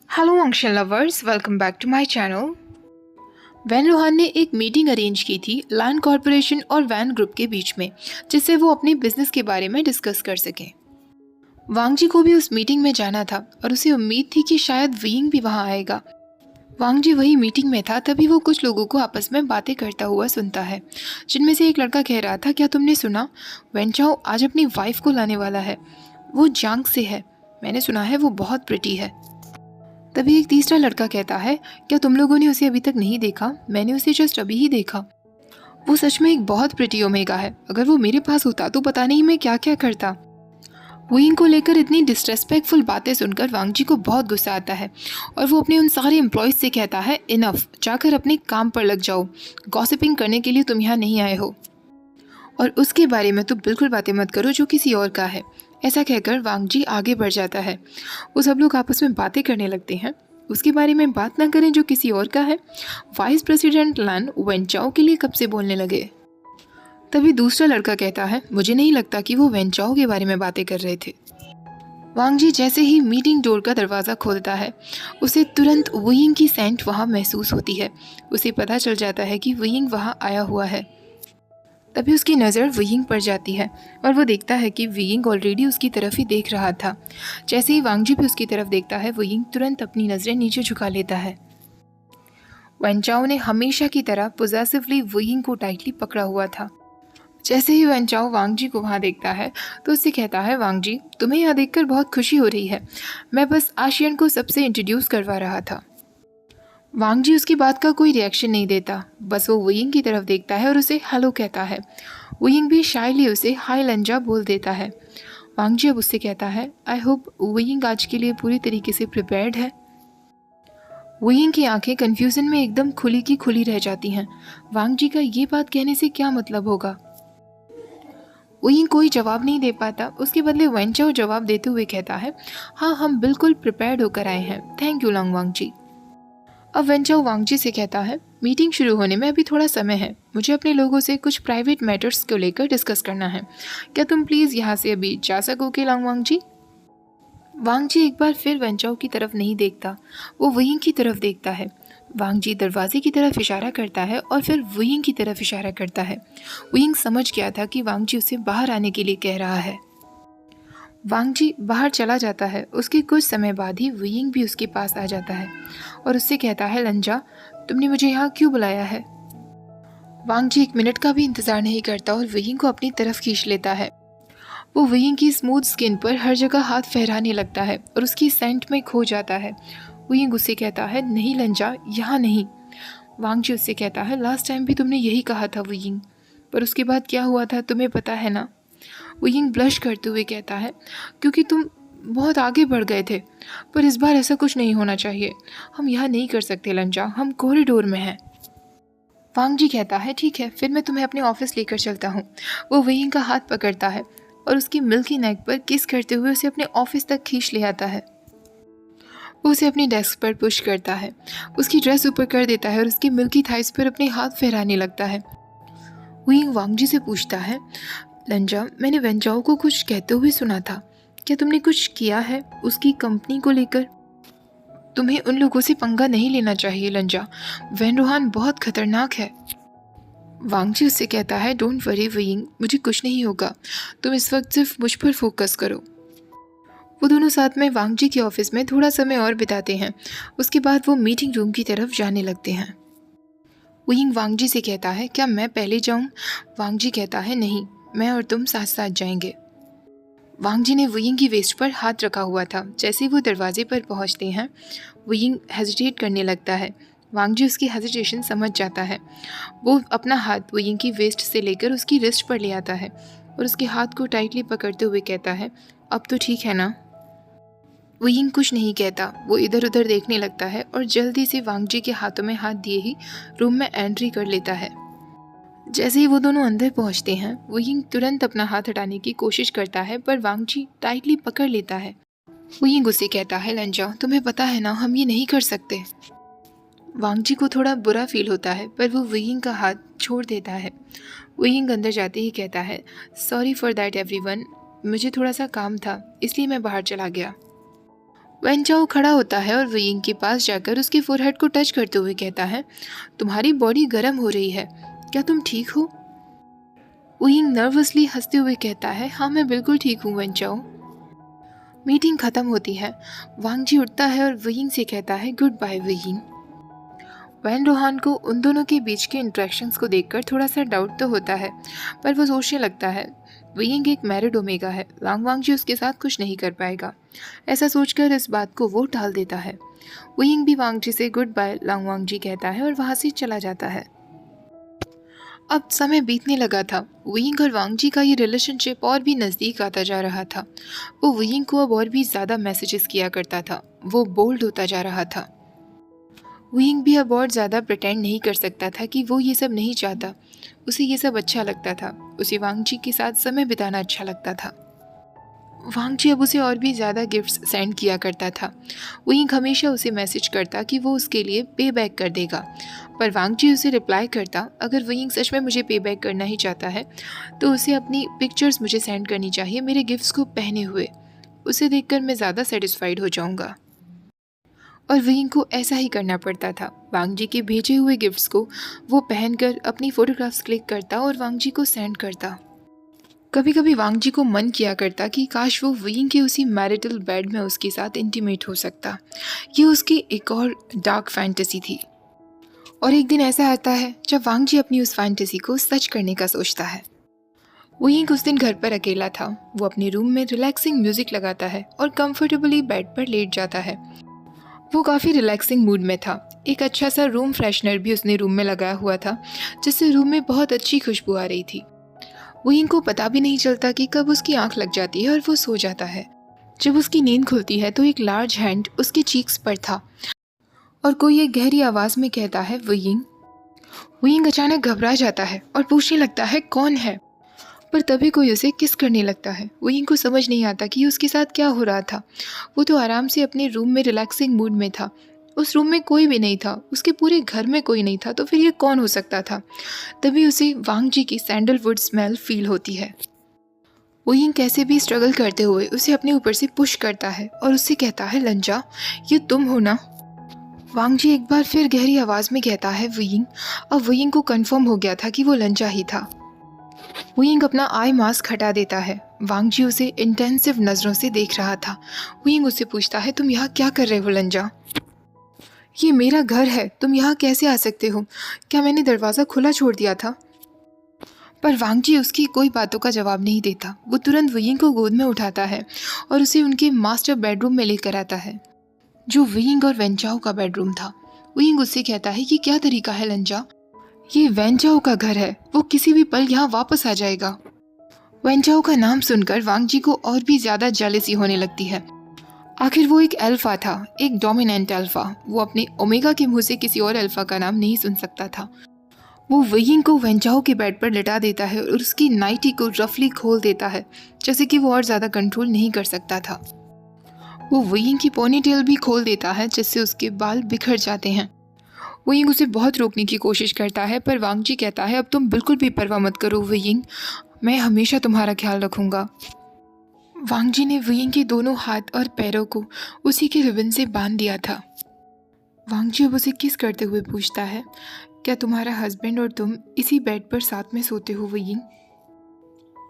Hello अंशन lovers, welcome back to my channel. Van Rohan ने एक मीटिंग अरेंज की थी लैंड कॉरपोरेशन और वैन ग्रुप के बीच में, जिससे वो अपने बिजनेस के बारे में डिस्कस कर सकें। वांग जी को भी उस मीटिंग में जाना था और उसे उम्मीद थी कि शायद वीइंग भी वहाँ आएगा। वांग जी वही मीटिंग में था, तभी वो कुछ लोगों को आपस में बातें करता हुआ सुनता है, जिनमें से एक लड़का कह रहा था, क्या तुमने सुना, वेन चाओ आज अपनी वाइफ को लाने वाला है। वो जांग से है, मैंने सुना है वो बहुत प्रिटी है। तभी एक तीसरा लड़का कहता है, क्या तुम लोगों ने उसे अभी तक नहीं देखा, मैंने उसे जस्ट अभी ही देखा। वो सच में एक बहुत प्रिटी ओमेगा है, अगर वो मेरे पास होता तो पता नहीं मैं क्या क्या करता। वुइंग को लेकर इतनी डिसरेस्पेक्टफुल बातें सुनकर वांग जी को बहुत गुस्सा आता है और वो अपने उन सारे एम्प्लॉयज से कहता है, इनफ, जाकर अपने काम पर लग जाओ, गॉसिपिंग करने के लिए तुम यहाँ नहीं आए हो, और उसके बारे में तो बिल्कुल बातें मत करो जो किसी और का है। ऐसा कहकर वांग जी आगे बढ़ जाता है। वो सब लोग आपस में बातें करने लगते हैं, उसके बारे में बात ना करें जो किसी और का है। वाइस प्रेसिडेंट लैन वेन चाओ के लिए कब से बोलने लगे। तभी दूसरा लड़का कहता है, मुझे नहीं लगता कि वो वेन चाओ के बारे में बातें कर रहे थे। वांग जी जैसे ही मीटिंग डोर का दरवाज़ा खोलता है, उसे तुरंत वुइंग की सेंट वहाँ महसूस होती है। उसे पता चल जाता है कि वुइंग वहाँ आया हुआ है। तभी उसकी नज़र वुइंग पर जाती है और वो देखता है कि वुइंग ऑलरेडी उसकी तरफ ही देख रहा था। जैसे ही वांग जी भी उसकी तरफ देखता है, वुइंग तुरंत अपनी नज़रें नीचे झुका लेता है। वेन चाओ ने हमेशा की तरह पोजेसिवली वुइंग को टाइटली पकड़ा हुआ था। जैसे ही वेन चाओ वांग जी को वहाँ देखता है तो उससे कहता है, वांग जी तुम्हें यहाँ देखकर बहुत खुशी हो रही है, मैं बस आशियन को सबसे इंट्रोड्यूस करवा रहा था। वांग जी उसकी बात का कोई रिएक्शन नहीं देता, बस वो वुइंग की तरफ देखता है और उसे हेलो कहता है। वुइंग भी शायली उसे हाय लंजा बोल देता है। वांग जी अब उससे कहता है, आई होप वुइंग आज के लिए पूरी तरीके से प्रिपेयर्ड है। वुइंग की आंखें कन्फ्यूजन में एकदम खुली की खुली रह जाती हैं। वांग जी का ये बात कहने से क्या मतलब होगा। वुइंग कोई जवाब नहीं दे पाता, उसके बदले वेन चाओ जवाब देते हुए कहता है, हाँ हम बिल्कुल प्रिपेयर्ड होकर आए हैं, थैंक यू लॉन्ग वांग जी। अब वेन चाओ वांग जी से कहता है, मीटिंग शुरू होने में अभी थोड़ा समय है, मुझे अपने लोगों से कुछ प्राइवेट मैटर्स को लेकर डिस्कस करना है, क्या तुम प्लीज़ यहाँ से अभी जा सकोगे लॉन्ग वांग जी। वांग जी एक बार फिर वेन चाओ की तरफ नहीं देखता, वो वुइंग की तरफ देखता है। वांग जी दरवाजे की तरफ इशारा करता है और फिर वुइंग की तरफ इशारा करता है। वुइंग समझ गया था कि वांग जी उसे बाहर आने के लिए कह रहा है। वांग जी बाहर चला जाता है। उसके कुछ समय बाद ही वुइंग भी उसके पास आ जाता है और उससे कहता है, लंजा तुमने मुझे यहाँ क्यों बुलाया है। वांग जी एक मिनट का भी इंतज़ार नहीं करता और वुइंग को अपनी तरफ खींच लेता है। वो वुइंग की स्मूथ स्किन पर हर जगह हाथ फहराने लगता है और उसकी सेंट में खो जाता है। वुइंग उससे कहता है, नहीं लंजा, यहाँ नहीं। वांग जी उससे कहता है, लास्ट टाइम भी तुमने यही कहा था वुइंग, पर उसके बाद क्या हुआ था तुम्हें पता है ना। वुइंग ब्लश करते हुए कहता है, क्योंकि तुम बहुत आगे बढ़ गए थे, पर इस बार ऐसा कुछ नहीं होना चाहिए, हम यहाँ नहीं कर सकते लंजा, हम कॉरिडोर में हैं। वांग जी कहता है, ठीक है फिर मैं तुम्हें अपने ऑफिस लेकर चलता हूँ। वो वुइंग का हाथ पकड़ता है और उसकी मिल्की नेक पर किस करते हुए उसे अपने ऑफिस तक खींच ले आता है। वो उसे अपनी डेस्क पर पुश करता है, उसकी ड्रेस ऊपर कर देता है और उसकी मिल्की थाइस पर अपने हाथ फहराने लगता है। वुइंग वांग जी से पूछता है, लंजा मैंने वेन चाओ को कुछ कहते हुए सुना था, क्या तुमने कुछ किया है उसकी कंपनी को लेकर। तुम्हें उन लोगों से पंगा नहीं लेना चाहिए लंजा, वेन रोहान बहुत खतरनाक है। वांग जी उससे कहता है, डोंट वरी वुइंग, मुझे कुछ नहीं होगा, तुम इस वक्त सिर्फ मुझ पर फोकस करो। वो दोनों साथ में वांग जी के ऑफिस में थोड़ा समय और बिताते हैं। उसके बाद वो मीटिंग रूम की तरफ जाने लगते हैं। वुइंग वांग जी से कहता है, क्या मैं पहले जाऊं। वांग जी कहता है, नहीं, मैं और तुम साथ साथ जाएंगे। वांग जी ने वुइंग की वेस्ट पर हाथ रखा हुआ था। जैसे ही वो दरवाजे पर पहुंचते हैं, वुइंग हेजिटेट करने लगता है। वांग जी उसकी हेजिटेशन समझ जाता है। वो अपना हाथ वुइंग की वेस्ट से लेकर उसकी रिस्ट पर ले आता है और उसके हाथ को टाइटली पकड़ते हुए कहता है, अब तो ठीक है ना। वुइंग कुछ नहीं कहता, वो इधर उधर देखने लगता है और जल्दी से वांग जी के हाथों में हाथ दिए ही रूम में एंट्री कर लेता है। जैसे ही वो दोनों अंदर पहुंचते हैं, वुइंग तुरंत अपना हाथ हटाने की कोशिश करता है, पर वांग जी टाइटली पकड़ लेता है। वुइंग उसे कहता है, लंजा तुम्हें पता है ना, हम ये नहीं कर सकते। वांग जी को थोड़ा बुरा फील होता है, पर वो वुइंग का हाथ छोड़ देता है। वुइंग अंदर जाते ही कहता है, सॉरी फॉर दैट एवरीवन, मुझे थोड़ा सा काम था इसलिए मैं बाहर चला गया। वेन चाओ खड़ा होता है और वुयिंग के पास जाकर उसके फोरहेड को टच करते हुए कहता है, तुम्हारी बॉडी गर्म हो रही है, क्या तुम ठीक हो? वुयिंग नर्वसली हंसते हुए कहता है, हाँ मैं बिल्कुल ठीक हूँ वेन चाओ। मीटिंग खत्म होती है। वांग जी उठता है और वुयिंग से कहता है, गुड बाय वुयिंग। वैन रोहान को उन दोनों के बीच के इंट्रैक्शंस को देखकर थोड़ा सा डाउट तो होता है, पर वो सोचने लगता है वुयिंग एक मैरिड ओमेगा है, लांग वांग जी उसके साथ कुछ नहीं कर पाएगा। ऐसा सोचकर इस बात को वो टाल देता है। वुयिंग भी वांग जी से गुड बाय लांग वांग जी कहता है और वहाँ से चला जाता है। अब समय बीतने लगा था। वुयिंग और वांग जी का ये रिलेशनशिप और भी नज़दीक आता जा रहा था। वो वुयिंग को अब और भी ज़्यादा मैसेजेस किया करता था। वो बोल्ड होता जा रहा था। वुयिंग भी अब और ज़्यादा प्रिटेंड नहीं कर सकता था कि वो ये सब नहीं चाहता। उसे ये सब अच्छा लगता था। उसे वांग जी के साथ समय बिताना अच्छा लगता था। वांग जी अब उसे और भी ज़्यादा गिफ्ट्स सेंड किया करता था। वुयिंग हमेशा उसे मैसेज करता कि वो उसके लिए पे बैक कर देगा, पर वांग जी उसे रिप्लाई करता, अगर वुयिंग सच में मुझे पे बैक करना ही चाहता है तो उसे अपनी पिक्चर्स मुझे सेंड करनी चाहिए मेरे गिफ्ट्स को पहने हुए। उसे देखकर मैं ज़्यादा सेटिस्फाइड हो जाऊँगा। और वुयिंग को ऐसा ही करना पड़ता था। वांग जी के भेजे हुए गिफ्ट्स को वो पहनकर अपनी फ़ोटोग्राफ्स क्लिक करता और वांग जी को सेंड करता। कभी कभी वांग जी को मन किया करता कि काश वो वुयिंग के उसी मैरिटल बेड में उसके साथ इंटीमेट हो सकता। ये उसकी एक और डार्क फैंटेसी थी। और एक दिन ऐसा आता है जब वांग जी अपनी उस फैंटेसी को सच करने का सोचता है। वुयिंग उस दिन घर पर अकेला था। वो अपने रूम में रिलैक्सिंग म्यूजिक लगाता है और कंफर्टेबली बेड पर लेट जाता है। वो काफ़ी रिलैक्सिंग मूड में था। एक अच्छा सा रूम फ्रेशनर भी उसने रूम में लगाया हुआ था, जिससे रूम में बहुत अच्छी खुशबू आ रही थी। वुयिंग को पता भी नहीं चलता कि कब उसकी आंख लग जाती है और वो सो जाता है। जब उसकी नींद खुलती है तो एक लार्ज हैंड उसके चीक्स पर था और कोई एक गहरी आवाज़ में कहता है, वुयिंग। वुयिंग अचानक घबरा जाता है और पूछने लगता है, कौन है? पर तभी कोई उसे किस करने लगता है। वुयिंग को समझ नहीं आता कि उसके साथ क्या हो रहा था। वो तो आराम से अपने रूम में रिलैक्सिंग मूड में था। उस रूम में कोई भी नहीं था, उसके पूरे घर में कोई नहीं था, तो फिर ये कौन हो सकता था? तभी उसे वांग जी की सैंडलवुड स्मेल फील होती है। वुयिंग कैसे भी स्ट्रगल करते हुए उसे अपने ऊपर से पुश करता है और उससे कहता है, लंजा, ये तुम हो ना? वांग जी एक बार फिर गहरी आवाज़ में कहता है, वुयिंग। अब वुयिंग को कंफर्म हो गया था कि वो लंजा ही था। वुयिंग अपना आई मास्क हटा देता है। वांग जी उसे इंटेंसिव नज़रों से देख रहा था। वुयिंग उससे पूछता है, तुम यहाँ क्या कर रहे हो लंजा? ये मेरा घर है, तुम यहाँ कैसे आ सकते हो? क्या मैंने दरवाज़ा खुला छोड़ दिया था? पर वांग जी उसकी कोई बातों का जवाब नहीं देता। वो तुरंत वुयिंग को गोद में उठाता है और उसे उनके मास्टर बेडरूम में लेकर आता है, जो वुयिंग और वेनचाओ का बेडरूम था। वुयिंग उससे कहता है, ये क्या तरीका है लंजा? ये वेनचाओ का घर है, वो किसी भी पल यहाँ वापस आ जाएगा। वेनचाओ का नाम सुनकर वांग जी को और भी ज़्यादा जेलसी होने लगती है। आखिर वो एक अल्फा था, एक डोमिनेंट अल्फा। वो अपने ओमेगा के मुंह से किसी और अल्फा का नाम नहीं सुन सकता था। वो वुयिंग को वेनचाओ के बेड पर लिटा देता है और उसकी नाइटी को रफली खोल देता है, जैसे कि वो और ज़्यादा कंट्रोल नहीं कर सकता था। वो वुयिंग की पोनीटेल भी खोल देता है, जिससे उसके बाल बिखर जाते हैं। वुयिंग उसे बहुत रोकने की कोशिश करता है, पर वांग जी कहता है, अब तुम बिल्कुल भी परवाह मत करो वुयिंग, मैं हमेशा तुम्हारा ख्याल रखूँगा। वांग जी ने वुयिंग के दोनों हाथ और पैरों को उसी के रिबन से बांध दिया था। वांग जी अब उसे किस करते हुए पूछता है, क्या तुम्हारा हस्बैंड और तुम इसी बेड पर साथ में सोते हो वुयिंग?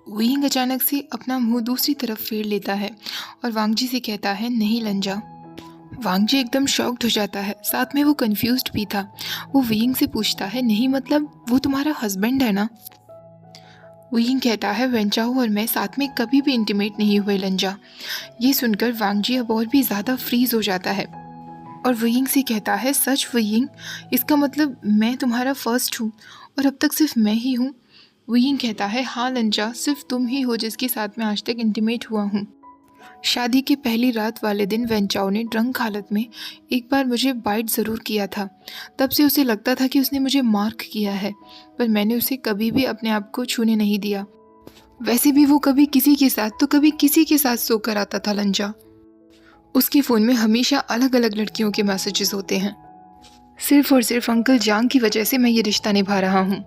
वुयिंग अचानक से अपना मुंह दूसरी तरफ फेर लेता है और वांग जी से कहता है, नहीं लंजा। वांग जी एकदम शॉक्ड हो जाता है, साथ में वो कंफ्यूज्ड भी था। वो वुयिंग से पूछता है, नहीं मतलब वो तुम्हारा हस्बैंड है ना? वुयिंग कहता है, वेनचाओ और मैं साथ में कभी भी इंटीमेट नहीं हुए लंजा। ये सुनकर वांग जी अब और भी ज़्यादा फ्रीज हो जाता है और वुयिंग से कहता है, सच वुयिंग? इसका मतलब मैं तुम्हारा फर्स्ट हूँ और अब तक सिर्फ मैं ही हूँ? वुयिंग कहता है, हाँ लंजा, सिर्फ तुम ही हो जिसके साथ मैं आज तक इंटीमेट हुआ हूँ। शादी की पहली रात वाले दिन वेनचाओ ने ड्रंक हालत में एक बार मुझे बाइट ज़रूर किया था। तब से उसे लगता था कि उसने मुझे मार्क किया है, पर मैंने उसे कभी भी अपने आप को छूने नहीं दिया। वैसे भी वो कभी किसी के साथ तो कभी किसी के साथ सोकर आता था लंजा। उसके फ़ोन में हमेशा अलग अलग लड़कियों के मैसेजेस होते हैं। सिर्फ और सिर्फ अंकल जांग की वजह से मैं ये रिश्ता निभा रहा हूँ।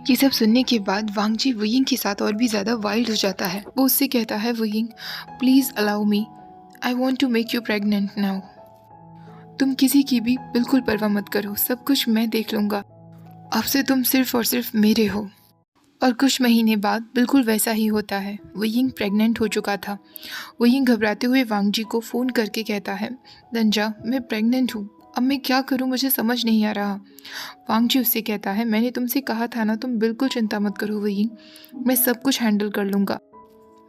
ये सब सुनने के बाद वांग जी वुयिंग के साथ और भी ज़्यादा वाइल्ड हो जाता है। वो उससे कहता है, वुयिंग please allow me, I want to make you pregnant now. तुम किसी की भी बिल्कुल परवाह मत करो, सब कुछ मैं देख लूँगा। अब से तुम सिर्फ और सिर्फ मेरे हो। और कुछ महीने बाद बिल्कुल वैसा ही होता है। वुयिंग प्रेग्नेंट हो चुका था। वुयिंग घबराते हुए वांग जी को फ़ोन करके कहता है, लंजा मैं प्रेग्नेंट हूँ, अब मैं क्या करूँ, मुझे समझ नहीं आ रहा। वांग जी उससे कहता है, मैंने तुमसे कहा था ना, तुम बिल्कुल चिंता मत करो वुयिंग, मैं सब कुछ हैंडल कर लूँगा।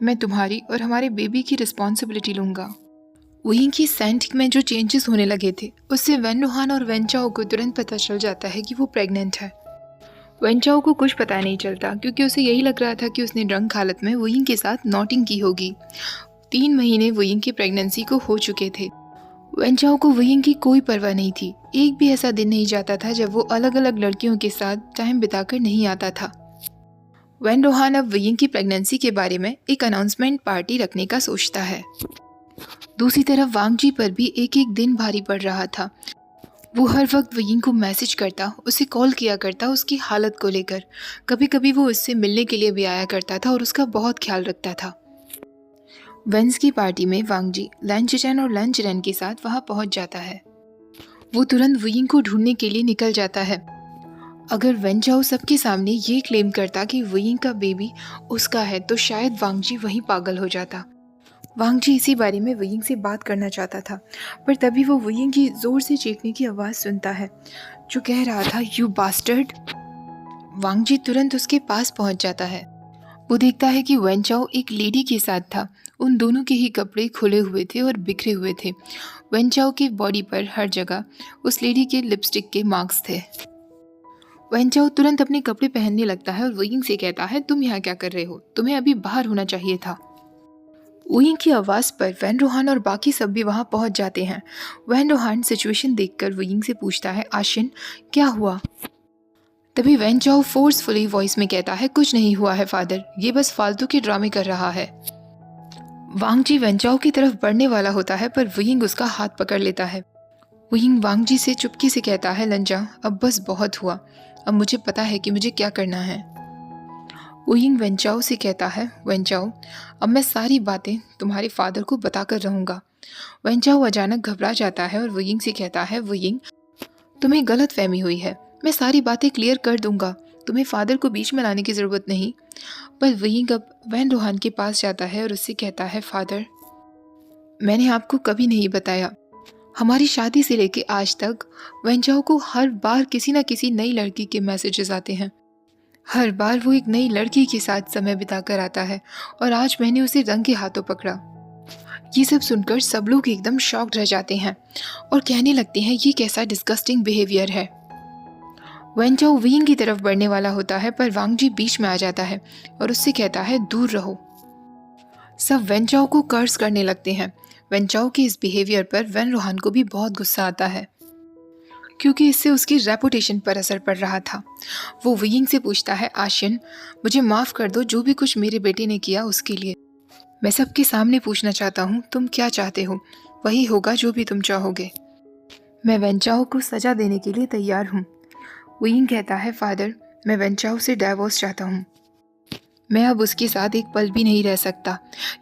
मैं तुम्हारी और हमारे बेबी की रिस्पॉन्सिबिलिटी लूँगा। वुयिंग की सेंट में जो चेंजेस होने लगे थे उससे वेन रूहान और वेन चाओ को तुरंत पता चल जाता है कि वो प्रेग्नेंट है। वेन चाओ को कुछ पता नहीं चलता क्योंकि उसे यही लग रहा था कि उसने ड्रंक हालत में वुयिंग के साथ नॉटिंग की होगी। 3 महीने वुयिंग की प्रेगनेंसी को हो चुके थे। वेन चाओ को वुयिंग की कोई परवाह नहीं थी। एक भी ऐसा दिन नहीं जाता था जब वो अलग अलग लड़कियों के साथ टाइम बिताकर नहीं आता था। वेन रूहान अब वुयिंग की प्रेगनेंसी के बारे में एक अनाउंसमेंट पार्टी रखने का सोचता है। दूसरी तरफ वांग जी पर भी एक एक दिन भारी पड़ रहा था। वो हर वक्त वुयिंग को मैसेज करता, उसे कॉल किया करता उसकी हालत को लेकर। कभी कभी वो उससे मिलने के लिए भी आया करता था और उसका बहुत ख्याल रखता था। वेंस की पार्टी में वांग जी लैन चिचैन और लैन चिरेन के साथ वहाँ पहुँच जाता है। वो तुरंत वुयिंग को ढूंढने के लिए निकल जाता है। अगर वेन चाओ सबके सामने ये क्लेम करता कि वुयिंग का बेबी उसका है तो शायद वांग जी वहीं पागल हो जाता। वांग जी इसी बारे में वुयिंग से बात करना चाहता था, पर तभी वो वुयिंग की जोर से चीखने की आवाज़ सुनता है जो कह रहा था, यू बास्टर्ड। वांग जी तुरंत उसके पास पहुंच जाता है। वो देखता है कि वेन चाओ एक लेडी के साथ था। उन दोनों के ही कपड़े खुले हुए थे और बिखरे हुए थे। वेन चाओ की बॉडी पर हर जगह उस लेडी के लिपस्टिक के मार्क्स थे। वेन चाओ तुरंत अपने कपड़े पहनने लगता है और वुयिंग से कहता है, तुम यहाँ क्या कर रहे हो, तुम्हें अभी बाहर होना चाहिए था। वुयिंग की आवाज़ पर वेन रूहान और बाकी सब भी वहाँ पहुँच जाते हैं। वेन रूहान सिचुएशन देखकर वुयिंग से पूछता है, आशिन क्या हुआ। तभी वेन चाओ फोर्सफुली वॉइस में कहता है, कुछ नहीं हुआ है फादर, ये बस फालतू के ड्रामे कर रहा है। वांग जी वेन चाओ की तरफ बढ़ने वाला होता है पर वुयिंग उसका हाथ पकड़ लेता है। वुयिंग वांग जी से चुपके से कहता है, लंजा अब बस बहुत हुआ, अब मुझे पता है कि मुझे क्या करना है। वुयिंग वेन चाओ से कहता है, वेन चाओ अब मैं सारी बातें तुम्हारे फादर को बताकर रहूँगा। वेन चाओ अचानक घबरा जाता है और वुयिंग से कहता है, वुयिंग तुम्हें गलत फहमी हुई है, मैं सारी बातें क्लियर कर दूंगा, तुम्हें फादर को बीच में लाने की ज़रूरत नहीं। पर वुयिंग अब वेन रूहान के पास जाता है और उससे कहता है, फादर मैंने आपको कभी नहीं बताया, हमारी शादी से लेके आज तक वेन चाओ को हर बार किसी न किसी नई लड़की के मैसेजेस आते हैं। हर बार वो एक नई लड़की के साथ समय बिताकर आता है और आज मैंने उसे रंगे हाथों पकड़ा। ये सब सुनकर सब लोग एकदम शॉक्ड रह जाते हैं और कहने लगते हैं, ये कैसा डिस्गस्टिंग बिहेवियर है। वेन चाओ वुयिंग की तरफ बढ़ने वाला होता है पर वांग जी बीच में आ जाता है और उससे कहता है, दूर रहो। सब वेन चाओ को कर्स करने लगते हैं। वेन चाओ के इस बिहेवियर पर वेन रूहान को भी बहुत गुस्सा आता है क्योंकि इससे उसकी रेपुटेशन पर असर पड़ रहा था। वो वुयिंग से पूछता है, आशिन मुझे माफ़ कर दो जो भी कुछ मेरे बेटे ने किया उसके लिए। मैं सबके सामने पूछना चाहता हूँ, तुम क्या चाहते हो, वही होगा जो भी तुम चाहोगे। मैं वेन चाओ को सज़ा देने के लिए तैयार हूँ। वुयिंग कहता है, फादर मैं वेन चाओ से डाइवोर्स चाहता हूँ। मैं अब उसके साथ एक पल भी नहीं रह सकता।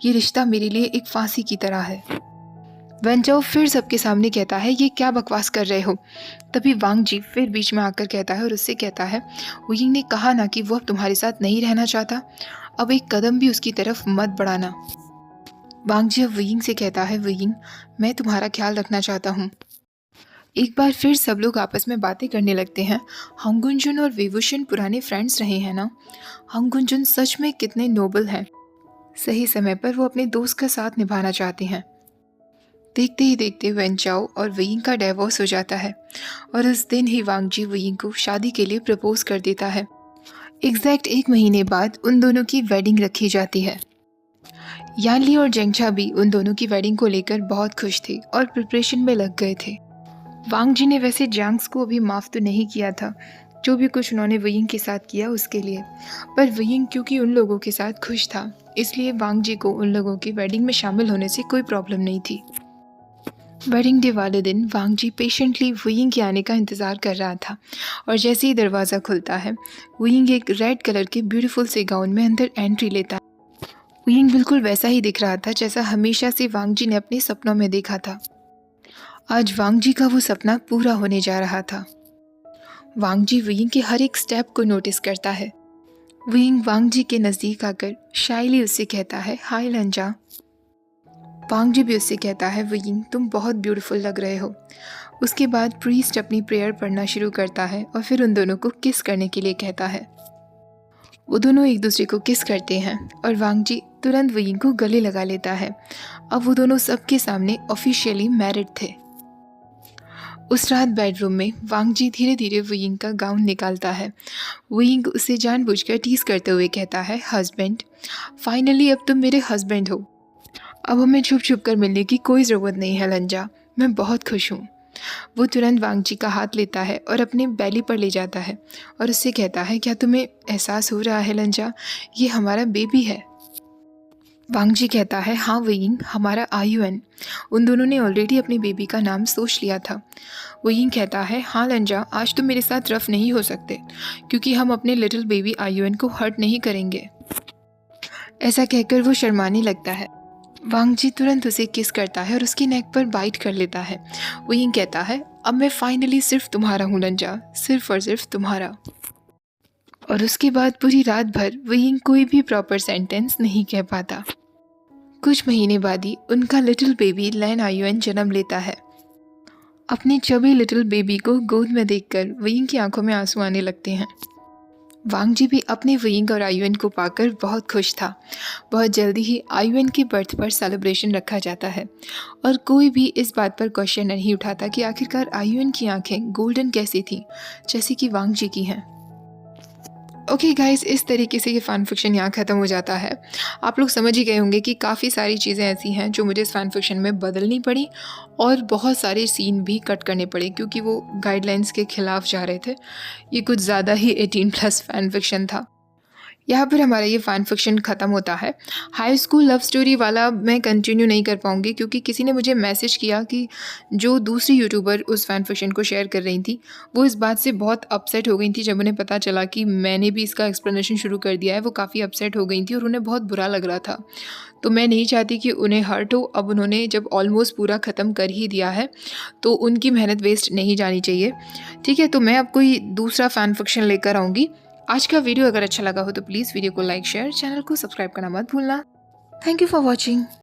ये रिश्ता मेरे लिए एक फांसी की तरह है। वेन चाओ फिर सबके सामने कहता है, ये क्या बकवास कर रहे हो। तभी वांग जी फिर बीच में आकर कहता है और उससे कहता है, वुयिंग ने कहा ना कि वो अब तुम्हारे साथ नहीं रहना चाहता, अब एक कदम भी उसकी तरफ मत बढ़ाना। वांग जी अब वुयिंग से कहता है, वुयिंग मैं तुम्हारा ख्याल रखना चाहता हूँ। एक बार फिर सब लोग आपस में बातें करने लगते हैं। हंग गुंजुन और वेवुशन पुराने फ्रेंड्स रहे हैं ना। हंग गुंजुन सच में कितने नोबल हैं। सही समय पर वो अपने दोस्त का साथ निभाना चाहते हैं। देखते ही देखते वेन चाओ और वुयिंग का डाइवोर्स हो जाता है और उस दिन ही वांग जी वुयिंग को शादी के लिए प्रपोज कर देता है। एग्जैक्ट 1 महीने बाद उन दोनों की वेडिंग रखी जाती है। यानली और जेंगछा भी उन दोनों की वेडिंग को लेकर बहुत खुश थे और प्रिपरेशन में लग गए थे। वांग जी ने वैसे जैंग्स को अभी माफ़ तो नहीं किया था, जो भी कुछ उन्होंने वुयिंग के साथ किया उसके लिए, पर वुयिंग क्योंकि उन लोगों के साथ खुश था इसलिए वांग जी को उन लोगों की वेडिंग में शामिल होने से कोई प्रॉब्लम नहीं थी। वेडिंग डे वाले दिन वांग जी पेशेंटली वुयिंग के आने का इंतज़ार कर रहा था और जैसे ही दरवाज़ा खुलता है वुयिंग एक रेड कलर के ब्यूटीफुल से गाउन में अंदर एंट्री लेता है। विंग बिल्कुल वैसा ही दिख रहा था जैसा हमेशा से वांग जी ने अपने सपनों में देखा था। आज वांग जी का वो सपना पूरा होने जा रहा था। वांग जी विंग के हर एक स्टेप को नोटिस करता है। विंग वांग जी के नज़दीक आकर शाइली उससे कहता है, हाय लंजा। वांग जी भी उससे कहता है, विंग तुम बहुत ब्यूटीफुल लग रहे हो। उसके बाद प्रीस्ट अपनी प्रेयर पढ़ना शुरू करता है और फिर उन दोनों को किस करने के लिए कहता है। वो दोनों एक दूसरे को किस करते हैं और वांग जी तुरंत विंग को गले लगा लेता है। अब वो दोनों सबके सामने ऑफिशियली मैरिड थे। उस रात बेडरूम में वांग जी धीरे धीरे विंग का गाउन निकालता है। विंग उसे जानबूझकर टीज करते हुए कहता है, हस्बैंड, फाइनली अब तुम मेरे हस्बैंड हो। अब हमें छुप छुप कर मिलने की कोई ज़रूरत नहीं है लंजा, मैं बहुत खुश हूँ। वो तुरंत वांग जी का हाथ लेता है और अपने बैली पर ले जाता है और उससे कहता है, क्या तुम्हें एहसास हो रहा है लंजा, ये हमारा बेबी है। वांग जी कहता है, हाँ विंग, हमारा आयुन। उन दोनों ने ऑलरेडी अपने बेबी का नाम सोच लिया था। विंग कहता है, हाँ लंजा, आज तुम मेरे साथ रफ नहीं हो सकते क्योंकि हम अपने लिटिल बेबी आयुन को हर्ट नहीं करेंगे। ऐसा कहकर वो शर्माने लगता है। वांग जी तुरंत उसे किस करता है और उसकी नेक पर बाइट कर लेता है। विंग कहता है, अब मैं फाइनली सिर्फ तुम्हारा हूँ लंजा, सिर्फ और सिर्फ तुम्हारा। और उसके बाद पूरी रात भर विंग कोई भी प्रॉपर सेंटेंस नहीं कह पाता। कुछ महीने बाद ही उनका लिटिल बेबी लैन आयुन जन्म लेता है। अपने चबी लिटिल बेबी को गोद में देखकर विंग की आंखों में आंसू आने लगते हैं। वांग जी भी अपने विंग और आयुन को पाकर बहुत खुश था। बहुत जल्दी ही आयुन के बर्थ पर सेलिब्रेशन रखा जाता है और कोई भी इस बात पर क्वेश्चन नहीं उठाता कि आखिरकार आयुन की आंखें गोल्डन कैसी थीं, जैसे कि वांग जी की हैं। ओके गाइस, इस तरीके से ये फ़ैन फिक्शन यहाँ ख़त्म हो जाता है। आप लोग समझ ही गए होंगे कि काफ़ी सारी चीज़ें ऐसी हैं जो मुझे इस फ़ैन फिक्शन में बदलनी पड़ी और बहुत सारे सीन भी कट करने पड़े क्योंकि वो गाइडलाइंस के ख़िलाफ़ जा रहे थे। ये कुछ ज़्यादा ही 18+ फ़ैन फिक्शन था। यहाँ पर हमारा ये फ़ैन फिक्शन ख़त्म होता है। हाई स्कूल लव स्टोरी वाला मैं कंटिन्यू नहीं कर पाऊँगी क्योंकि किसी ने मुझे मैसेज किया कि जो दूसरी यूट्यूबर उस फ़ैन फिक्शन को शेयर कर रही थी वो इस बात से बहुत अपसेट हो गई थी जब उन्हें पता चला कि मैंने भी इसका एक्सप्लेनेशन शुरू कर दिया है। वो काफ़ी अपसेट हो गई थी और उन्हें बहुत बुरा लग रहा था। तो मैं नहीं चाहती कि उन्हें हर्ट हो। अब उन्होंने जब ऑलमोस्ट पूरा ख़त्म कर ही दिया है तो उनकी मेहनत वेस्ट नहीं जानी चाहिए। ठीक है, तो मैं अब कोई दूसरा फ़ैन फिक्शन लेकर आऊँगी। आज का वीडियो अगर अच्छा लगा हो तो प्लीज़ वीडियो को लाइक, शेयर, चैनल को सब्सक्राइब करना मत भूलना। Thank you for watching.